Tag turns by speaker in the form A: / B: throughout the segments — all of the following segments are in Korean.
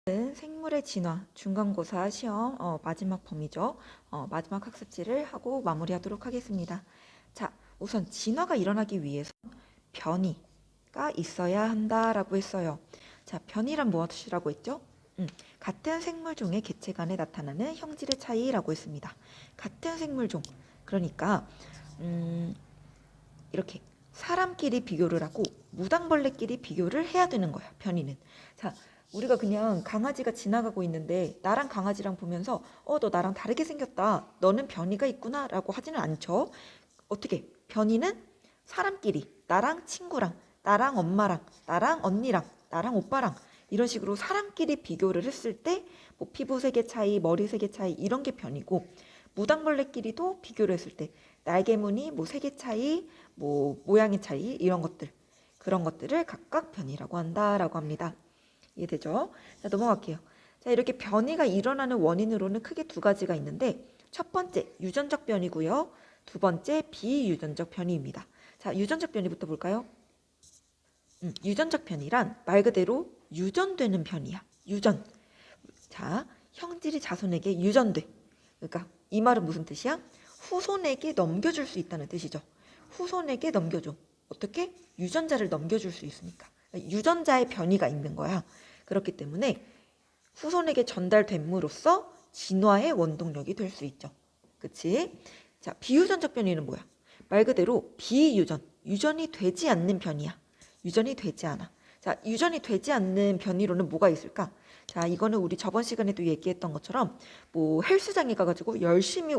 A: 생물의 진화 중간고사 시험 마지막 범위죠. 마지막 학습지를 하고 마무리하도록 하겠습니다. 자, 우선 진화가 일어나기 위해서 변이가 있어야 한다라고 했어요. 자, 변이란 무엇이라고 했죠? 같은 생물종의 개체 간에 나타나는 형질의 차이라고 했습니다. 같은 생물종, 그러니까 이렇게 사람끼리 비교를 하고 무당벌레끼리 비교를 해야 되는 거야, 변이는. 자, 우리가 그냥 강아지가 지나가고 있는데 나랑 강아지랑 보면서 너 나랑 다르게 생겼다, 너는 변이가 있구나 라고 하지는 않죠. 어떻게? 변이는 사람끼리, 나랑 친구랑, 나랑 엄마랑, 나랑 언니랑, 나랑 오빠랑 이런 식으로 사람끼리 비교를 했을 때 뭐 피부색의 차이, 머리색의 차이 이런 게 변이고, 무당벌레끼리도 비교를 했을 때 날개무늬, 뭐 색의 차이, 뭐 모양의 차이 이런 것들, 그런 것들을 각각 변이라고 한다라고 합니다. 이해되죠? 자, 넘어갈게요. 자, 이렇게 변이가 일어나는 원인으로는 크게 두 가지가 있는데, 첫 번째 유전적 변이고요. 두 번째 비유전적 변이입니다. 자, 유전적 변이부터 볼까요? 유전적 변이란 말 그대로 유전되는 변이야. 유전. 자, 형질이 자손에게 유전돼. 그러니까 이 말은 무슨 뜻이야? 후손에게 넘겨줄 수 있다는 뜻이죠. 후손에게 넘겨줘. 어떻게? 유전자를 넘겨줄 수 있으니까. 유전자의 변이가 있는 거야. 그렇기 때문에 후손에게 전달됨으로써 진화의 원동력이 될 수 있죠. 그치? 자, 비유전적 변이는 뭐야? 말 그대로 비유전, 유전이 되지 않는 변이야. 유전이 되지 않아. 자, 유전이 되지 않는 변이로는 뭐가 있을까? 자, 이거는 우리 저번 시간에도 얘기했던 것처럼 뭐 헬스장에 가가지고 열심히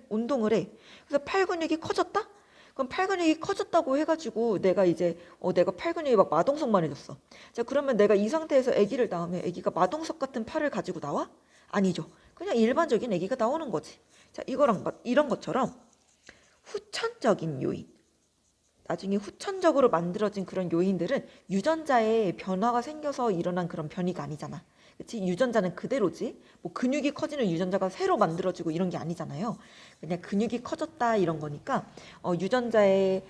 A: 운동을 해. 그래서 팔 근육이 커졌다? 그럼 팔 근육이 커졌다고 해가지고 내가 이제 내가 팔 근육이 막 마동석만해졌어. 자, 그러면 내가 이 상태에서 아기를 낳으면 아기가 마동석 같은 팔을 가지고 나와? 아니죠. 그냥 일반적인 아기가 나오는 거지. 자, 이런 것처럼 후천적인 요인, 나중에 후천적으로 만들어진 그런 요인들은 유전자에 변화가 생겨서 일어난 그런 변이가 아니잖아. 그치? 유전자는 그대로지. 뭐 근육이 커지는 유전자가 새로 만들어지고 이런 게 아니잖아요. 그냥 근육이 커졌다 이런 거니까 유전자의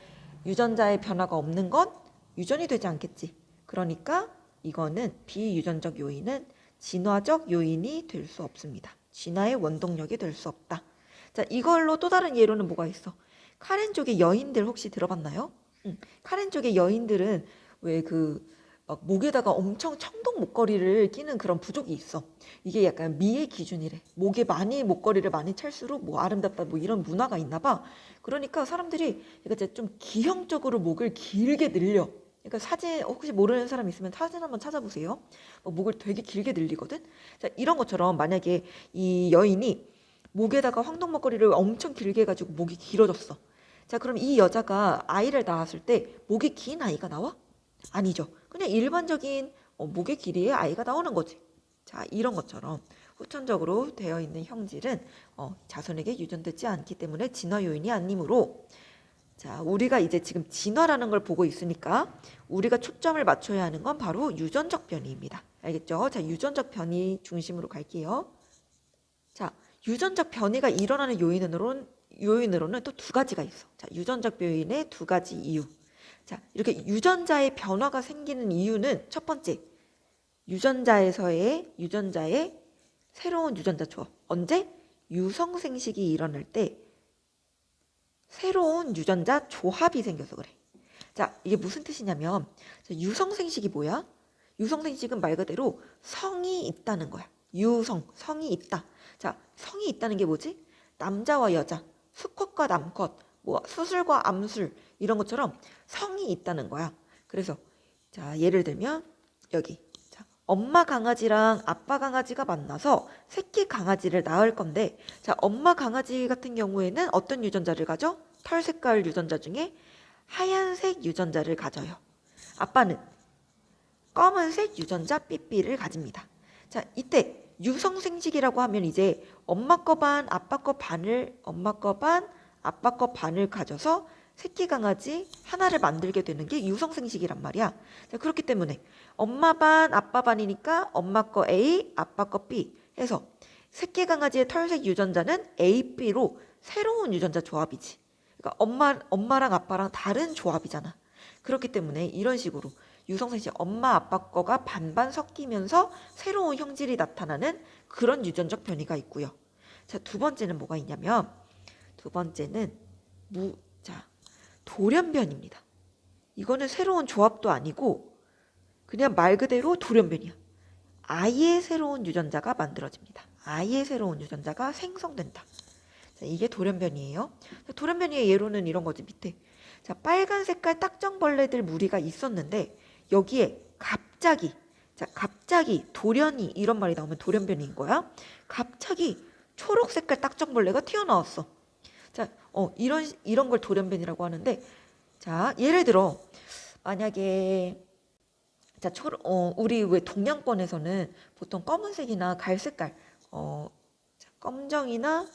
A: 변화가 없는 건 유전이 되지 않겠지. 그러니까 이거는 비유전적 요인은 진화적 요인이 될 수 없습니다. 진화의 원동력이 될 수 없다. 자, 이걸로 또 다른 예로는 뭐가 있어? 카렌족의 여인들 혹시 들어봤나요? 카렌족의 여인들은 왜 막 목에다가 엄청 청동 목걸이를 끼는 그런 부족이 있어. 이게 약간 미의 기준이래. 목에 많이 목걸이를 많이 찰수록 뭐 아름답다 뭐 이런 문화가 있나 봐. 그러니까 사람들이 이제 좀 기형적으로 목을 길게 늘려. 그러니까 사진 혹시 모르는 사람 있으면 사진 한번 찾아보세요. 목을 되게 길게 늘리거든. 자, 이런 것처럼 만약에 이 여인이 목에다가 황동 목걸이를 엄청 길게 해가지고 목이 길어졌어. 자, 그럼 이 여자가 아이를 낳았을 때 목이 긴 아이가 나와? 아니죠. 그냥 일반적인 목의 길이의 아이가 나오는 거지. 자, 이런 것처럼 후천적으로 되어 있는 형질은 자손에게 유전되지 않기 때문에 진화 요인이 아니므로, 자, 우리가 이제 지금 진화라는 걸 보고 있으니까 우리가 초점을 맞춰야 하는 건 바로 유전적 변이입니다. 알겠죠? 자, 유전적 변이 중심으로 갈게요. 자, 유전적 변이가 일어나는 요인으로는 또 두 가지가 있어. 자, 유전적 변이의 두 가지 이유. 자, 이렇게 유전자의 변화가 생기는 이유는 첫 번째, 유전자의 새로운 유전자 조합. 언제? 유성생식이 일어날 때 새로운 유전자 조합이 생겨서 그래. 자, 이게 무슨 뜻이냐면, 자, 유성생식이 뭐야? 유성생식은 말 그대로 성이 있다는 거야. 성이 있다. 자, 성이 있다는 게 뭐지? 남자와 여자, 수컷과 남컷, 뭐 수술과 암술 이런 것처럼 성이 있다는 거야. 그래서 자, 예를 들면 여기 자, 엄마 강아지랑 아빠 강아지가 만나서 새끼 강아지를 낳을 건데, 자, 엄마 강아지 같은 경우에는 어떤 유전자를 가져? 털 색깔 유전자 중에 하얀색 유전자를 가져요. 아빠는 검은색 유전자 삐삐를 가집니다. 자, 이때 유성생식이라고 하면 이제 엄마 거 반, 아빠 거 반을 가져서 새끼 강아지 하나를 만들게 되는 게 유성생식이란 말이야. 자, 그렇기 때문에 엄마 반, 아빠 반이니까 엄마 거 A, 아빠 거 B 해서 새끼 강아지의 털색 유전자는 A, B로 새로운 유전자 조합이지. 그러니까 엄마랑 아빠랑 다른 조합이잖아. 그렇기 때문에 이런 식으로 유성생식 엄마 아빠 거가 반반 섞이면서 새로운 형질이 나타나는 그런 유전적 변이가 있고요. 자, 두 번째는 뭐가 있냐면 두 번째는 돌연변입니다. 이거는 새로운 조합도 아니고 그냥 말 그대로 돌연변이야. 아예 새로운 유전자가 만들어집니다. 아예 새로운 유전자가 생성된다. 자, 이게 돌연변이에요. 돌연변이의 예로는 이런 거지, 밑에. 자, 빨간 색깔 딱정벌레들 무리가 있었는데 여기에 갑자기 돌연이 이런 말이 나오면 돌연변이인 거야. 갑자기 초록 색깔 딱정벌레가 튀어나왔어. 자, 이런 걸 돌연변이라고 하는데, 자, 예를 들어 만약에 자, 우리 왜 동양권에서는 보통 검은색이나 갈색깔, 검정이나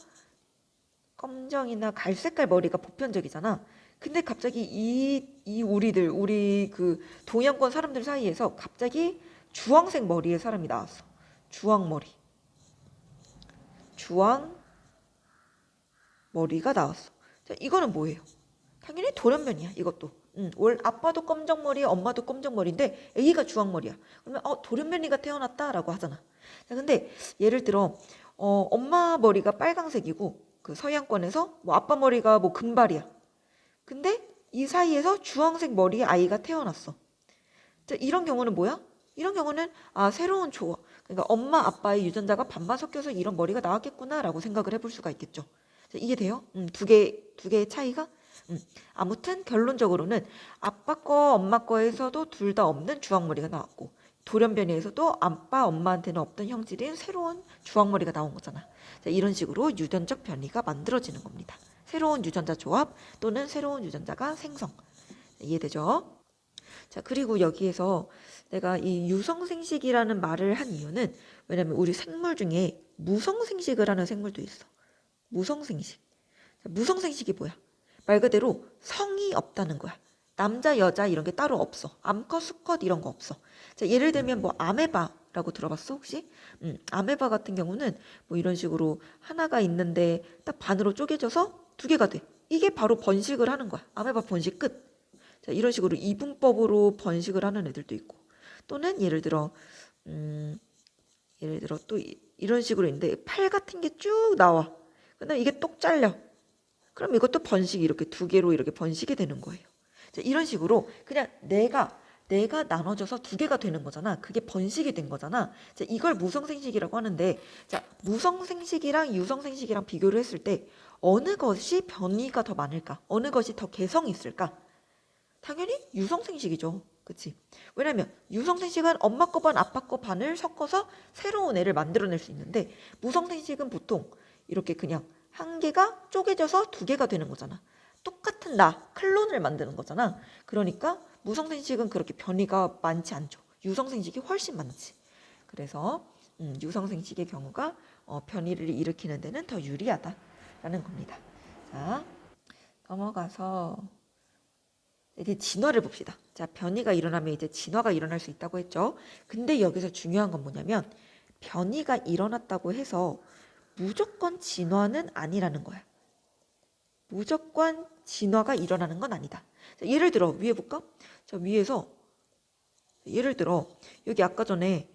A: 갈색깔 머리가 보편적이잖아. 근데 갑자기 우리 그 동양권 사람들 사이에서 갑자기 주황색 머리의 사람이 나왔어. 주황 머리가 나왔어. 자, 이거는 뭐예요? 당연히 돌연변이야, 이것도. 아빠도 검정머리, 엄마도 검정머리인데 애기가 주황머리야. 그러면 돌연변이가 태어났다라고 하잖아. 자, 근데 예를 들어 엄마 머리가 빨강색이고 그 서양권에서 뭐 아빠 머리가 뭐 금발이야. 근데 이 사이에서 주황색 머리의 아이가 태어났어. 자, 이런 경우는 뭐야? 이런 경우는 새로운 조화. 그러니까 엄마 아빠의 유전자가 반반 섞여서 이런 머리가 나왔겠구나라고 생각을 해볼 수가 있겠죠. 자, 이게 돼요? 두 개의 차이가? 아무튼 결론적으로는 아빠 거 엄마 거에서도 둘 다 없는 주황머리가 나왔고 돌연변이에서도 아빠 엄마한테는 없던 형질인 새로운 주황머리가 나온 거잖아. 자, 이런 식으로 유전적 변이가 만들어지는 겁니다. 새로운 유전자 조합 또는 새로운 유전자가 생성. 이해되죠? 자, 그리고 여기에서 내가 이 유성생식이라는 말을 한 이유는 왜냐면 우리 생물 중에 무성생식을 하는 생물도 있어. 무성생식. 자, 무성생식이 뭐야? 말 그대로 성이 없다는 거야. 남자, 여자 이런 게 따로 없어. 암컷, 수컷 이런 거 없어. 자, 예를 들면 뭐 아메바라고 들어봤어 혹시? 아메바 같은 경우는 뭐 이런 식으로 하나가 있는데 딱 반으로 쪼개져서 두 개가 돼. 이게 바로 번식을 하는 거야. 아메바 번식 끝. 자, 이런 식으로 이분법으로 번식을 하는 애들도 있고 또는 예를 들어 또 이런 식으로 있는데 팔 같은 게 쭉 나와. 근데 이게 똑 잘려. 그럼 이것도 번식이 이렇게 두 개로 이렇게 번식이 되는 거예요. 자, 이런 식으로 그냥 내가 나눠져서 두 개가 되는 거잖아. 그게 번식이 된 거잖아. 자, 이걸 무성생식이라고 하는데, 자, 무성생식이랑 유성생식이랑 비교를 했을 때 어느 것이 변이가 더 많을까? 어느 것이 더 개성이 있을까? 당연히 유성생식이죠. 그치? 왜냐면 유성생식은 엄마 거 반, 아빠 거 반을 섞어서 새로운 애를 만들어낼 수 있는데 무성생식은 보통 이렇게 그냥 한 개가 쪼개져서 두 개가 되는 거잖아. 똑같은 클론을 만드는 거잖아. 그러니까 무성생식은 그렇게 변이가 많지 않죠. 유성생식이 훨씬 많지. 그래서 유성생식의 경우가 변이를 일으키는 데는 더 유리하다라는 겁니다. 자, 넘어가서 이제 진화를 봅시다. 자, 변이가 일어나면 이제 진화가 일어날 수 있다고 했죠. 근데 여기서 중요한 건 뭐냐면 변이가 일어났다고 해서 무조건 진화는 아니라는 거야. 무조건 진화가 일어나는 건 아니다. 자, 예를 들어 위에 볼까? 자, 위에서 예를 들어 여기 아까 전에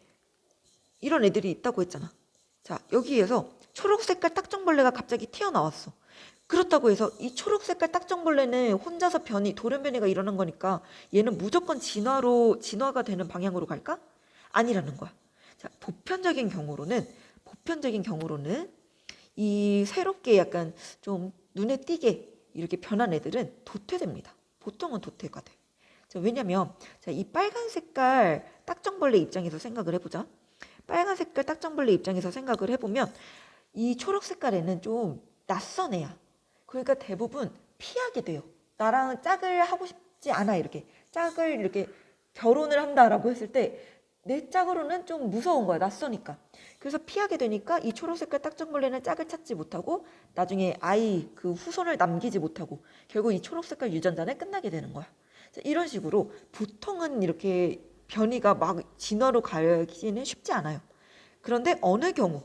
A: 이런 애들이 있다고 했잖아. 자, 여기에서 초록색깔 딱정벌레가 갑자기 튀어나왔어. 그렇다고 해서 이 초록색깔 딱정벌레는 혼자서 돌연변이가 일어난 거니까 얘는 무조건 진화가 되는 방향으로 갈까? 아니라는 거야. 자, 보편적인 경우로는 이 새롭게 약간 좀 눈에 띄게 이렇게 변한 애들은 도태됩니다. 보통은 도태가 돼. 자, 왜냐면 이 빨간 색깔 딱정벌레 입장에서 생각을 해보자. 빨간 색깔 딱정벌레 입장에서 생각을 해보면 이 초록 색깔에는 좀 낯선 애야. 그러니까 대부분 피하게 돼요. 나랑 짝을 하고 싶지 않아. 이렇게 짝을 이렇게 결혼을 한다라고 했을 때 내 짝으로는 좀 무서운 거야. 낯서니까. 그래서 피하게 되니까 이 초록색깔 딱정벌레는 짝을 찾지 못하고 나중에 그 후손을 남기지 못하고 결국 이 초록색깔 유전자는 끝나게 되는 거야. 이런 식으로 보통은 이렇게 변이가 막 진화로 가기는 쉽지 않아요. 그런데 어느 경우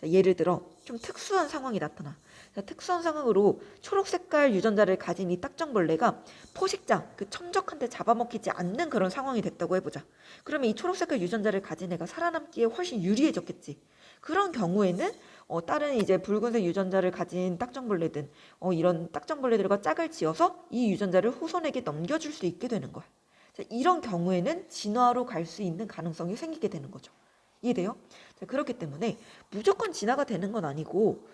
A: 예를 들어 좀 특수한 상황이 나타나. 자, 특수한 상황으로 초록 색깔 유전자를 가진 이 딱정벌레가 포식자, 그 첨적한데 잡아먹히지 않는 그런 상황이 됐다고 해보자. 그러면 이 초록 색깔 유전자를 가진 애가 살아남기에 훨씬 유리해졌겠지. 그런 경우에는 다른 이제 붉은색 유전자를 가진 딱정벌레든 이런 딱정벌레들과 짝을 지어서 이 유전자를 후손에게 넘겨줄 수 있게 되는 거야. 자, 이런 경우에는 진화로 갈 수 있는 가능성이 생기게 되는 거죠. 이해돼요? 자, 그렇기 때문에 무조건 진화가 되는 건 아니고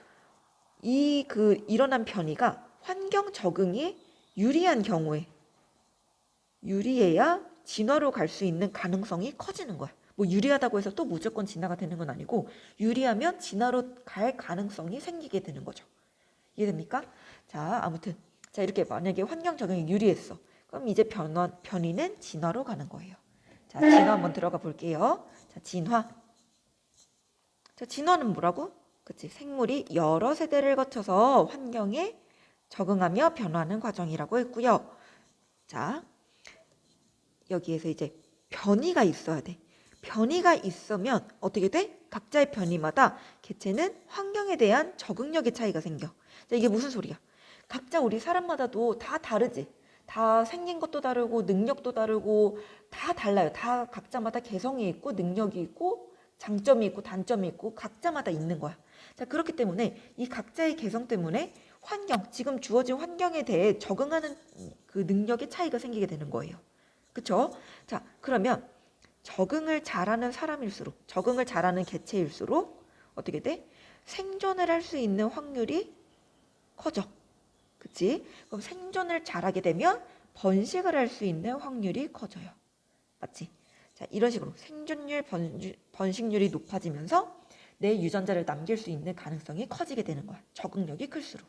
A: 일어난 변이가 환경 적응이 유리한 경우에 유리해야 진화로 갈 수 있는 가능성이 커지는 거야. 뭐 유리하다고 해서 또 무조건 진화가 되는 건 아니고 유리하면 진화로 갈 가능성이 생기게 되는 거죠. 이해됩니까? 자, 아무튼 자 이렇게 만약에 환경 적응이 유리했어. 그럼 이제 변이는 진화로 가는 거예요. 자, 진화 한번 들어가 볼게요. 자, 진화. 자, 진화는 뭐라고? 그치, 생물이 여러 세대를 거쳐서 환경에 적응하며 변화하는 과정이라고 했고요. 자, 여기에서 이제 변이가 있어야 돼. 변이가 있으면 어떻게 돼? 각자의 변이마다 개체는 환경에 대한 적응력의 차이가 생겨. 자, 이게 무슨 소리야? 각자 우리 사람마다도 다 다르지. 다 생긴 것도 다르고 능력도 다르고 다 달라요. 다 각자마다 개성이 있고 능력이 있고 장점이 있고 단점이 있고 각자마다 있는 거야. 자, 그렇기 때문에 이 각자의 개성 때문에 지금 주어진 환경에 대해 적응하는 그 능력의 차이가 생기게 되는 거예요. 그쵸? 자, 그러면 적응을 잘하는 사람일수록, 적응을 잘하는 개체일수록 어떻게 돼? 생존을 할 수 있는 확률이 커져. 그치? 그럼 생존을 잘하게 되면 번식을 할 수 있는 확률이 커져요. 맞지? 자, 이런 식으로 생존율, 번식률이 높아지면서 내 유전자를 남길 수 있는 가능성이 커지게 되는 거야. 적응력이 클수록.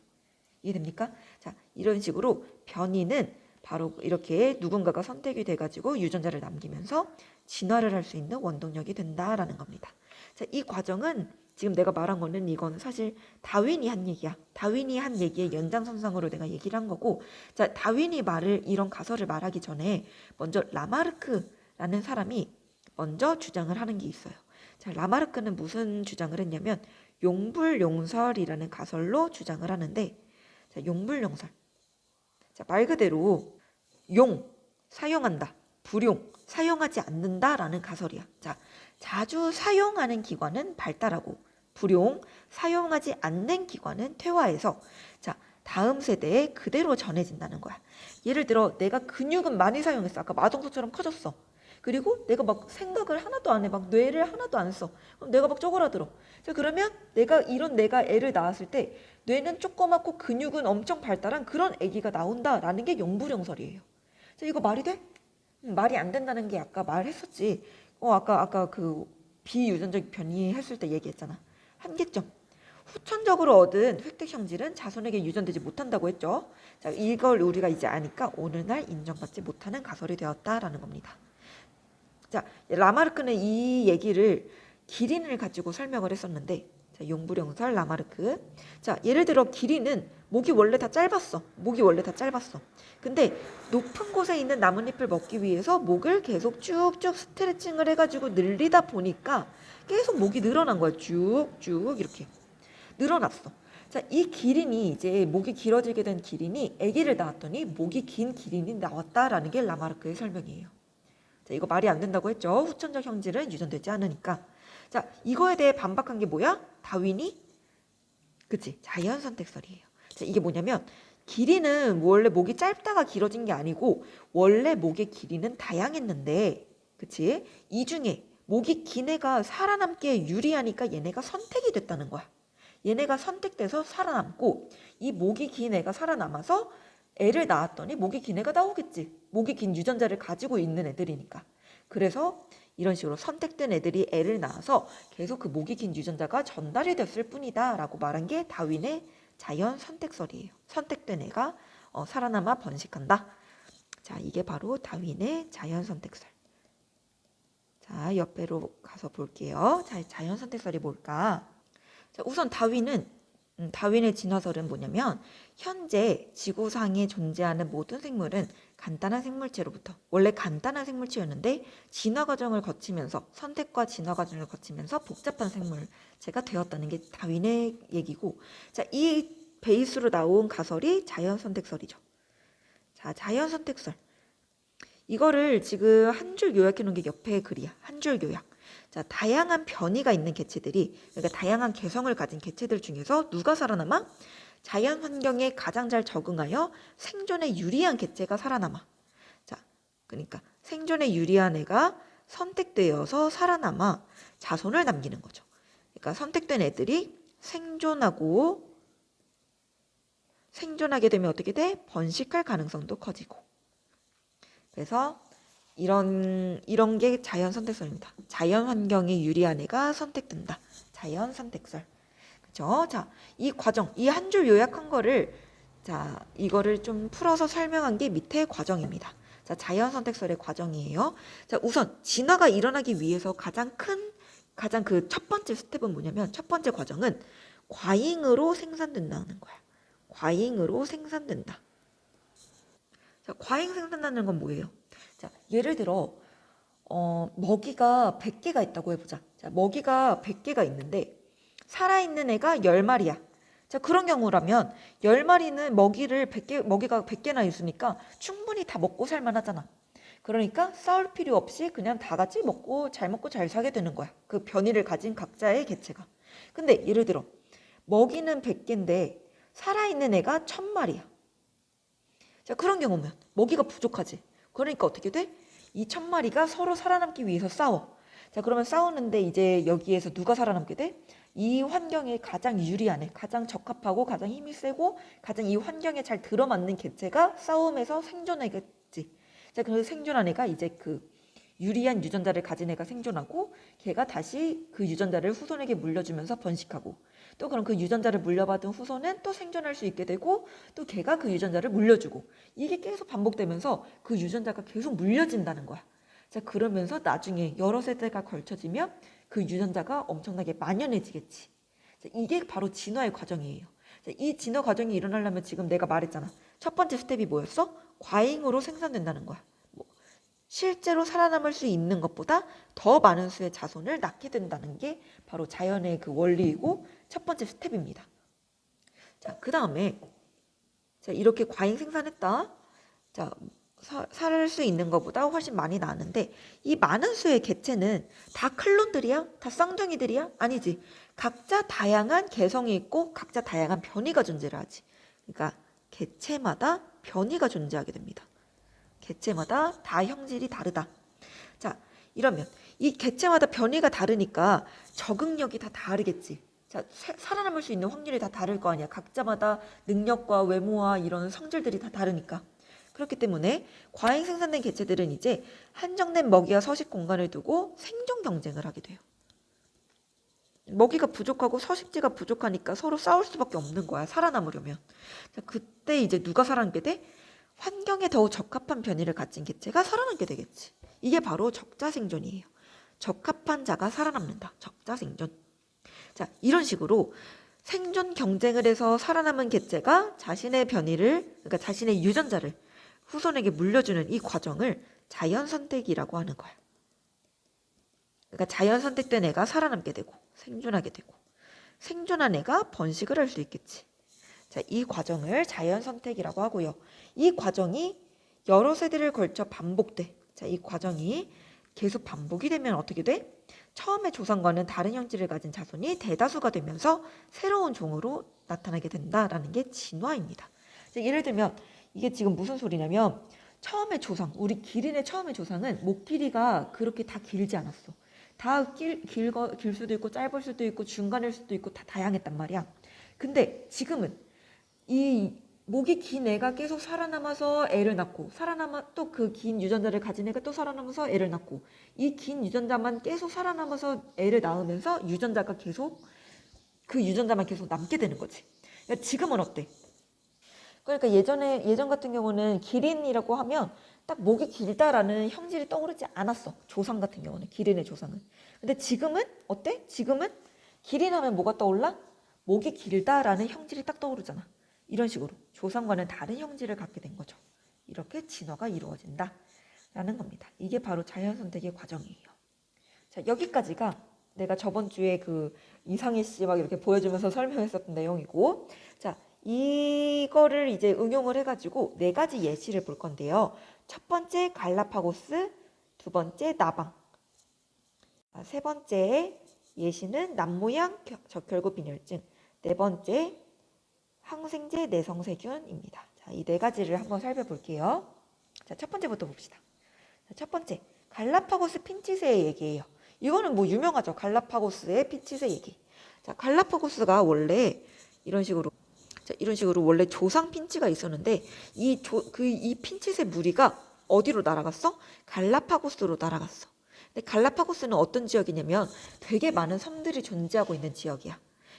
A: 이해됩니까? 자, 이런 식으로 변이는 바로 이렇게 누군가가 선택이 돼가지고 유전자를 남기면서 진화를 할 수 있는 원동력이 된다라는 겁니다. 자, 이 과정은 지금 내가 말한 거는 이건 사실 다윈이 한 얘기야. 다윈이 한 얘기의 연장선상으로 내가 얘기를 한 거고, 자, 다윈이 이런 가설을 말하기 전에 먼저 라마르크라는 사람이 먼저 주장을 하는 게 있어요. 자, 라마르크는 무슨 주장을 했냐면 용불용설이라는 가설로 주장을 하는데, 자, 용불용설. 자, 말 그대로 사용한다. 불용, 사용하지 않는다라는 가설이야. 자, 자주 사용하는 기관은 발달하고 불용, 사용하지 않는 기관은 퇴화해서 자, 다음 세대에 그대로 전해진다는 거야. 예를 들어 내가 근육은 많이 사용했어. 아까 마동석처럼 커졌어. 그리고 내가 막 생각을 하나도 안 해. 막 뇌를 하나도 안 써. 그럼 내가 막 쪼그라들어. 자, 그러면 내가 애를 낳았을 때 뇌는 조그맣고 근육은 엄청 발달한 그런 아기가 나온다라는 게 용불용설이에요. 자, 이거 말이 돼? 말이 안 된다는 게 아까 말했었지. 아까 그 비유전적 변이 했을 때 얘기했잖아. 한계점. 후천적으로 얻은 획득 형질은 자손에게 유전되지 못한다고 했죠. 자, 이걸 우리가 이제 아니까 오늘날 인정받지 못하는 가설이 되었다라는 겁니다. 자, 라마르크는 이 얘기를 기린을 가지고 설명을 했었는데, 자, 용불용설 라마르크. 자, 예를 들어 기린은 목이 원래 다 짧았어. 근데 높은 곳에 있는 나뭇잎을 먹기 위해서 목을 계속 쭉쭉 스트레칭을 해가지고 늘리다 보니까 계속 목이 늘어난 거야. 쭉쭉 이렇게 늘어났어. 자, 이 기린이 이제 목이 길어지게 된 기린이 아기를 낳았더니 목이 긴 기린이 나왔다라는 게 라마르크의 설명이에요. 자, 이거 말이 안 된다고 했죠. 후천적 형질은 유전되지 않으니까. 자, 이거에 대해 반박한 게 뭐야? 다윈이? 그치, 자연선택설이에요. 자, 이게 뭐냐면 길이는 원래 목이 짧다가 길어진 게 아니고 원래 목의 길이는 다양했는데, 그치? 이 중에 목이 긴 애가 살아남기에 유리하니까 얘네가 선택이 됐다는 거야. 얘네가 선택돼서 살아남고 이 목이 긴 애가 살아남아서 애를 낳았더니 목이 긴 애가 나오겠지. 목이 긴 유전자를 가지고 있는 애들이니까. 그래서 이런 식으로 선택된 애들이 애를 낳아서 계속 그 목이 긴 유전자가 전달이 됐을 뿐이다 라고 말한 게 다윈의 자연 선택설이에요. 선택된 애가 살아남아 번식한다. 자, 이게 바로 다윈의 자연 선택설. 자, 옆에로 가서 볼게요. 자, 자연 선택설이 뭘까? 자, 우선 다윈은 다윈의 진화설은 뭐냐면 현재 지구상에 존재하는 모든 생물은 간단한 생물체로부터 원래 간단한 생물체였는데 진화 과정을 거치면서 선택과 진화 과정을 거치면서 복잡한 생물체가 되었다는 게 다윈의 얘기고 자, 이 베이스로 나온 가설이 자연선택설이죠. 자, 자연선택설. 이거를 지금 한 줄 요약해 놓은 게 옆에 글이야. 한 줄 요약. 자, 다양한 변이가 있는 개체들이 그러니까 다양한 개성을 가진 개체들 중에서 누가 살아남아? 자연 환경에 가장 잘 적응하여 생존에 유리한 개체가 살아남아. 자, 그러니까 생존에 유리한 애가 선택되어서 살아남아 자손을 남기는 거죠. 그러니까 선택된 애들이 생존하게 되면 어떻게 돼? 번식할 가능성도 커지고. 그래서 이런 게 자연 선택설입니다. 자연 환경에 유리한 애가 선택된다. 자연 선택설. 그죠? 자, 이 과정, 이 한 줄 요약한 거를 자, 이거를 좀 풀어서 설명한 게 밑에 과정입니다. 자, 자연 선택설의 과정이에요. 자, 우선 진화가 일어나기 위해서 가장 그 첫 번째 스텝은 뭐냐면 첫 번째 과정은 과잉으로 생산된다는 거야. 과잉으로 생산된다. 자, 과잉 생산하는 건 뭐예요? 자, 예를 들어 먹이가 100개가 있다고 해보자. 자, 먹이가 100개가 있는데 살아있는 애가 10마리야. 자, 그런 경우라면 10마리는 먹이가 100개나 있으니까 충분히 다 먹고 살만 하잖아. 그러니까 싸울 필요 없이 그냥 다 같이 먹고 잘 사게 되는 거야. 그 변이를 가진 각자의 개체가. 근데 예를 들어 먹이는 100개인데 살아있는 애가 1000마리야. 자, 그런 경우면 먹이가 부족하지. 그러니까 어떻게 돼? 이 1000마리가 서로 살아남기 위해서 싸워. 자, 그러면 싸우는데 이제 여기에서 누가 살아남게 돼? 이 환경에 가장 유리한 애, 가장 적합하고 가장 힘이 세고 가장 이 환경에 잘 들어맞는 개체가 싸움에서 생존하겠지. 자, 그래서 생존한 애가 이제 그 유리한 유전자를 가진 애가 생존하고 걔가 다시 그 유전자를 후손에게 물려주면서 번식하고 또 그럼 그 유전자를 물려받은 후손은 또 생존할 수 있게 되고 또 걔가 그 유전자를 물려주고 이게 계속 반복되면서 그 유전자가 계속 물려진다는 거야. 자, 그러면서 나중에 여러 세대가 걸쳐지면 그 유전자가 엄청나게 만연해지겠지. 자, 이게 바로 진화의 과정이에요. 자, 이 진화 과정이 일어나려면 지금 내가 말했잖아. 첫 번째 스텝이 뭐였어? 과잉으로 생산된다는 거야. 실제로 살아남을 수 있는 것보다 더 많은 수의 자손을 낳게 된다는 게 바로 자연의 그 원리이고 첫 번째 스텝입니다. 자, 그 다음에 자, 이렇게 과잉 생산했다. 자, 살 수 있는 것보다 훨씬 많이 나는데 이 많은 수의 개체는 다 클론들이야? 다 쌍둥이들이야? 아니지. 각자 다양한 개성이 있고 각자 다양한 변이가 존재를 하지. 그러니까 개체마다 변이가 존재하게 됩니다. 개체마다 다 형질이 다르다. 자, 이러면 이 개체마다 변이가 다르니까 적응력이 다 다르겠지. 자, 살아남을 수 있는 확률이 다 다를 거 아니야. 각자마다 능력과 외모와 이런 성질들이 다 다르니까. 그렇기 때문에 과잉 생산된 개체들은 이제 한정된 먹이와 서식 공간을 두고 생존 경쟁을 하게 돼요. 먹이가 부족하고 서식지가 부족하니까 서로 싸울 수밖에 없는 거야. 살아남으려면. 자, 그때 이제 누가 살아남게 돼? 환경에 더욱 적합한 변이를 가진 개체가 살아남게 되겠지. 이게 바로 적자생존이에요. 적합한 자가 살아남는다. 적자생존. 자, 이런 식으로 생존 경쟁을 해서 살아남은 개체가 자신의 그러니까 자신의 유전자를 후손에게 물려주는 이 과정을 자연선택이라고 하는 거야. 그러니까 자연선택된 애가 살아남게 되고 생존하게 되고 생존한 애가 번식을 할 수 있겠지. 자, 이 과정을 자연선택이라고 하고요. 이 과정이 여러 세대를 걸쳐 반복돼. 자, 이 과정이 계속 반복이 되면 어떻게 돼? 처음에 조상과는 다른 형질을 가진 자손이 대다수가 되면서 새로운 종으로 나타나게 된다라는 게 진화입니다. 자, 예를 들면 이게 지금 무슨 소리냐면 처음에 조상, 우리 기린의 처음의 조상은 목 길이가 그렇게 다 길지 않았어. 다 길 수도 있고 짧을 수도 있고 중간일 수도 있고 다 다양했단 말이야. 근데 지금은 이 목이 긴 애가 계속 살아남아서 애를 낳고 또 그 긴 유전자를 가진 애가 또 살아남아서 애를 낳고 이 긴 유전자만 계속 살아남아서 애를 낳으면서 그 유전자만 계속 남게 되는 거지. 그러니까 지금은 어때? 그러니까 예전 같은 경우는 기린이라고 하면 딱 목이 길다라는 형질이 떠오르지 않았어. 조상 같은 경우는 기린의 조상은. 근데 지금은 어때? 지금은 기린 하면 뭐가 떠올라? 목이 길다라는 형질이 딱 떠오르잖아. 이런 식으로 조상과는 다른 형질을 갖게 된 거죠. 이렇게 진화가 이루어진다라는 겁니다. 이게 바로 자연 선택의 과정이에요. 자, 여기까지가 내가 저번 주에 그 이상희 씨 막 이렇게 보여주면서 설명했었던 내용이고, 자, 이거를 이제 응용을 해가지고 네 가지 예시를 볼 건데요. 첫 번째 갈라파고스, 두 번째 나방, 세 번째 예시는 남모양 적혈구 빈혈증, 네 번째 항생제 내성세균입니다. 자, 이 네 가지를 한번 살펴볼게요. 자, 첫 번째부터 봅시다. 자, 첫 번째 갈라파고스 핀치새의 얘기예요. 이거는 뭐 유명하죠. 갈라파고스의 핀치새 얘기. 자, 갈라파고스가 원래 이런 식으로 원래 조상 핀치가 있었는데 이 핀치새 무리가 어디로 날아갔어? 갈라파고스로 날아갔어. 근데 갈라파고스는 어떤 지역이냐면 되게 많은 섬들이 존재하고 있는 지역이야.